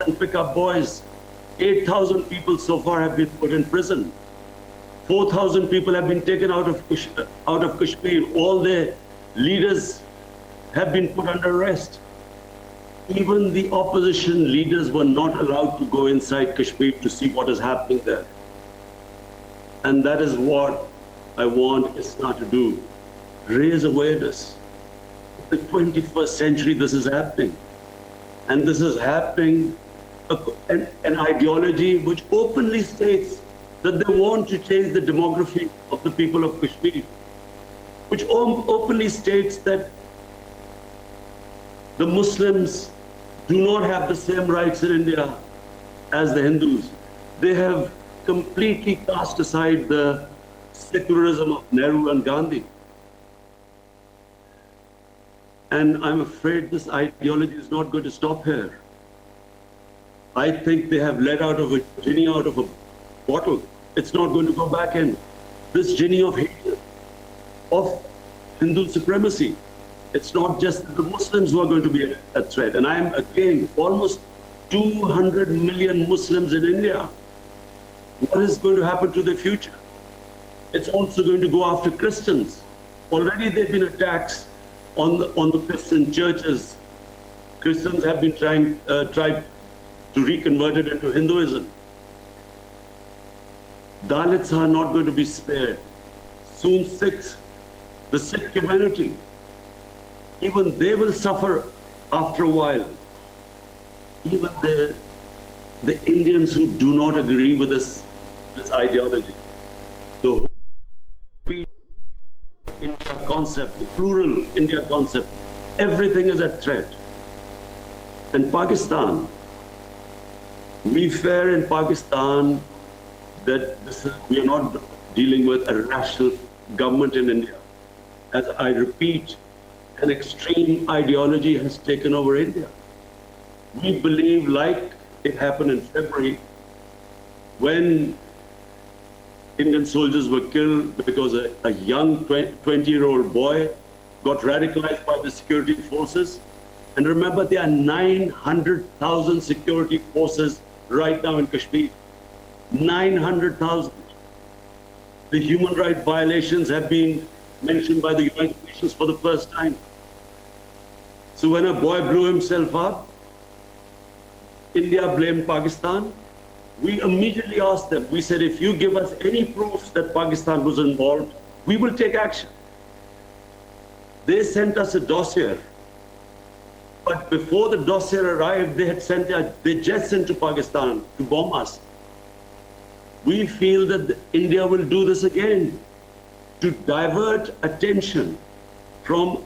and pick-up boys. 8,000 people so far have been put in prison. 4,000 people have been taken out of Kashmir. All their leaders have been put under arrest. Even the opposition leaders were not allowed to go inside Kashmir to see what is happening there. And that is what I want ISNA to do. Raise awareness. In the 21st century, this is happening. And this is happening, an ideology which openly states that they want to change the demography of the people of Kashmir, which openly states that the Muslims do not have the same rights in India as the Hindus. They have completely cast aside the secularism of Nehru and Gandhi. And I'm afraid this ideology is not going to stop here. I think they have let out of a genie out of a bottle. It's not going to go back in. This genie of hate, of Hindu supremacy. It's not just the Muslims who are going to be a threat. And I'm again, almost 200 million Muslims in India. What is going to happen to their future? It's also going to go after Christians. Already there have been attacks on the Christian churches. Christians have been tried to reconvert it into Hinduism. Dalits are not going to be spared. Soon Sikhs, the Sikh community, even they will suffer after a while. Even the Indians who do not agree with this ideology. The whole India concept, the plural India concept, everything is at threat. And Pakistan, we fear in Pakistan that we are not dealing with a rational government in India. As I repeat, an extreme ideology has taken over India. We believe, like it happened in February, when Indian soldiers were killed because a young 20-year-old boy got radicalized by the security forces. And remember, there are 900,000 security forces right now in Kashmir. 900,000. The human rights violations have been mentioned by the United Nations for the first time. So when a boy blew himself up, India blamed Pakistan. We immediately asked them, we said, if you give us any proofs that Pakistan was involved, we will take action. They sent us a dossier. But before the dossier arrived, they just sent to Pakistan to bomb us. We feel that India will do this again to divert attention from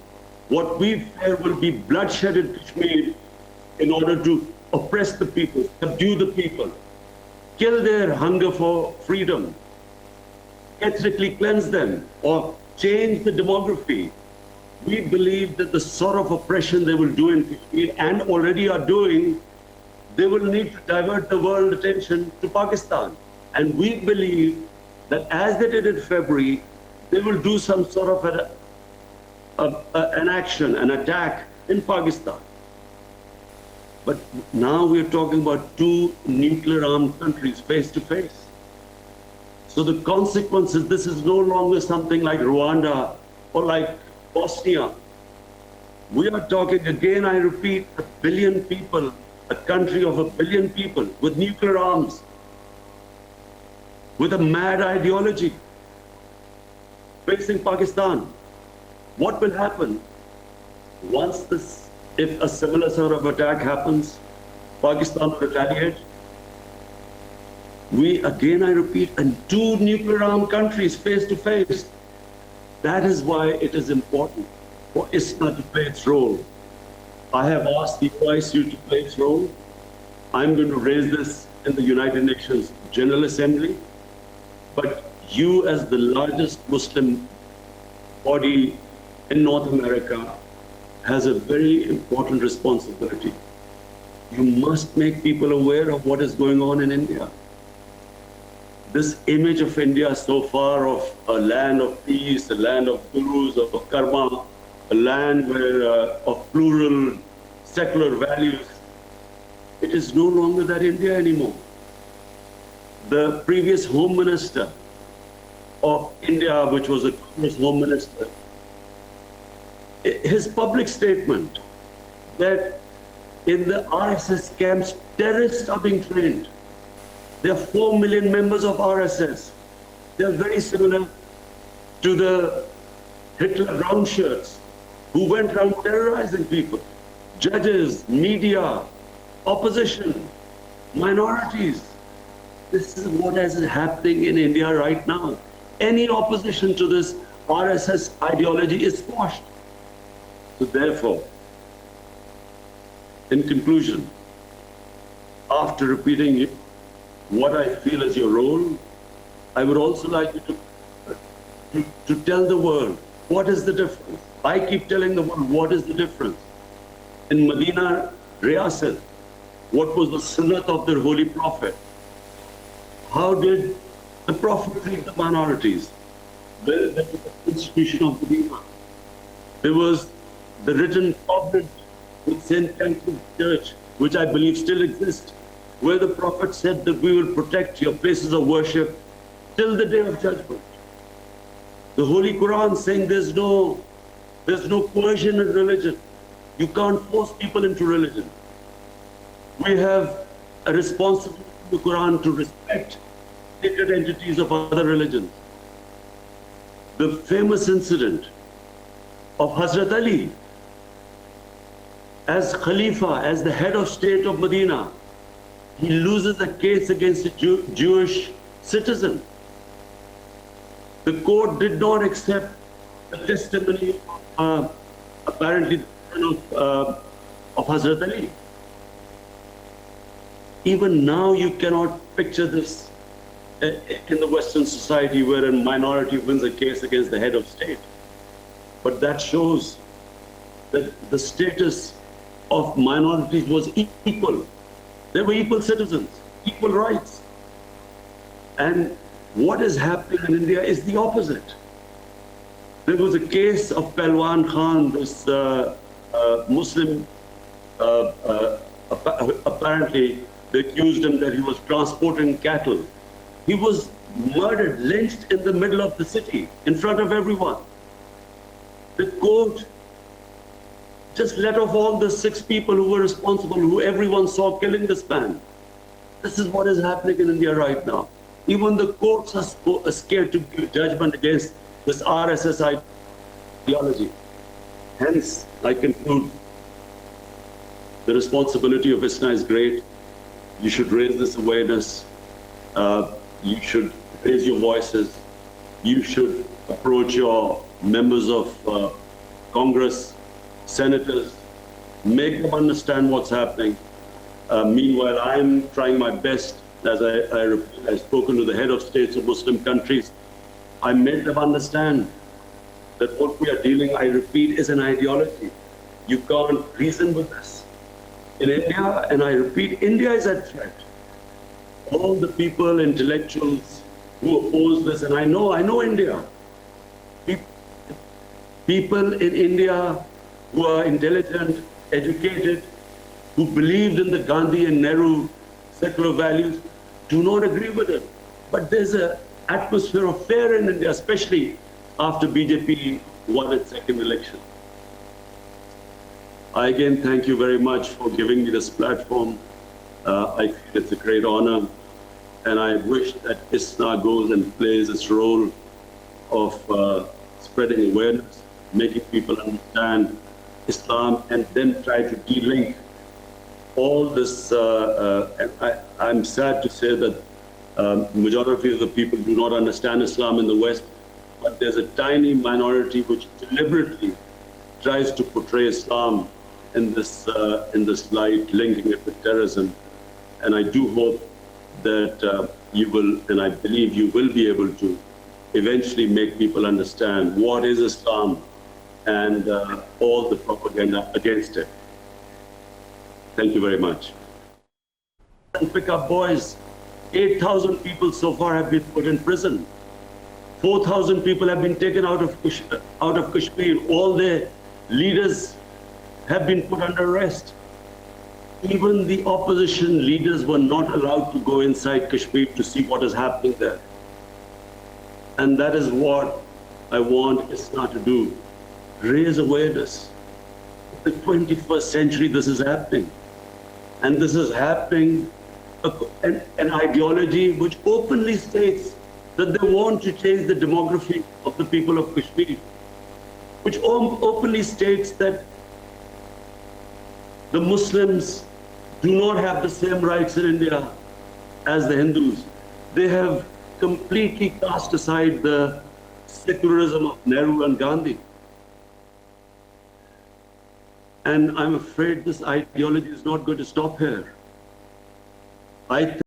what we fear will be bloodshed in Kashmir in order to oppress the people, subdue the people, kill their hunger for freedom, ethnically cleanse them, or change the demography. We believe that the sort of oppression they will do in Kashmir and already are doing, they will need to divert the world attention to Pakistan. And we believe that as they did in February, they will do some sort of an action, an attack in Pakistan. But now we're talking about two nuclear-armed countries face to face. So the consequences, this is no longer something like Rwanda or like Bosnia. We are talking, again, I repeat, 1 billion people, a country of 1 billion people with nuclear arms, with a mad ideology, facing Pakistan. What will happen once this, if a similar sort of attack happens, Pakistan will retaliate? We, again, I repeat, and two nuclear-armed countries face to face. That is why it is important for ISNA to play its role. I have asked the OICU to play its role. I'm going to raise this in the United Nations General Assembly. But you, as the largest Muslim body in North America, has a very important responsibility. You must make people aware of what is going on in India. This image of India so far of a land of peace, a land of gurus, of karma, a land where, of plural secular values, it is no longer that India anymore. The previous Home Minister of India, which was the Congress Home Minister, his public statement that in the RSS camps, terrorists are being trained. There are 4 million members of RSS. They are very similar to the Hitler brown shirts who went around terrorizing people. Judges, media, opposition, minorities. This is what is happening in India right now. Any opposition to this RSS ideology is squashed. So therefore, in conclusion, after repeating what I feel is your role, I would also like you to tell the world what is the difference. I keep telling the world what is the difference. In Medina, Riyasat, what was the sunnat of their holy prophet? How did the prophet treat the minorities? There was the constitution of Medina. There was the written covenant with St. Pancras Church, which I believe still exists, where the prophet said that we will protect your places of worship till the day of judgment. The Holy Quran saying there's no coercion in religion. You can't force people into religion. We have a responsibility in the Quran to respect sacred entities of other religions. The famous incident of Hazrat Ali as Khalifa, as the head of state of Medina, he loses a case against a Jewish citizen. The court did not accept the testimony apparently of Hazrat Ali. Even now you cannot picture this in the Western society where a minority wins a case against the head of state. But that shows that the status of minorities was equal. They were equal citizens, equal rights. And what is happening in India is the opposite. There was a case of Pelwan Khan, this Muslim, apparently they accused him that he was transporting cattle. He was murdered, lynched in the middle of the city, in front of everyone. The court just let off all the 6 people who were responsible, who everyone saw killing this man. This is what is happening in India right now. Even the courts are scared to give judgment against this RSS ideology. Hence, I conclude, the responsibility of ISNA is great. You should raise this awareness. You should raise your voices. You should approach your members of Congress, senators, make them understand what's happening. Meanwhile, I'm trying my best, as I've spoken to the head of states of Muslim countries. I made them understand that what we are dealing, I repeat, is an ideology. You can't reason with this. In India, and I repeat, India is at threat. All the people, intellectuals who oppose this, and I know India. People in India who are intelligent, educated, who believed in the Gandhi and Nehru secular values, do not agree with it. But there's an atmosphere of fear in India, especially after BJP won its second election. I again thank you very much for giving me this platform. I feel it's a great honor, and I wish that ISNA goes and plays its role of spreading awareness, making people understand Islam, and then try to de-link all this. I'm sad to say that majority of the people do not understand Islam in the West, but there's a tiny minority which deliberately tries to portray Islam in this light, linking it with terrorism. And I do hope that you will, and I believe you will be able to eventually make people understand what is Islam and all the propaganda against it. Thank you very much. And pick up boys, 8,000 people so far have been put in prison. 4,000 people have been taken out of Kashmir. All their leaders have been put under arrest. even the opposition leaders were not allowed to go inside Kashmir to see what is happening there. And that is what I want ISNA to do. Raise awareness. In the 21st century, this is happening. And this is happening, an ideology which openly states that they want to change the demography of the people of Kashmir, which openly states that the Muslims do not have the same rights in India as the Hindus. They have completely cast aside the secularism of Nehru and Gandhi. And I'm afraid this ideology is not going to stop here. I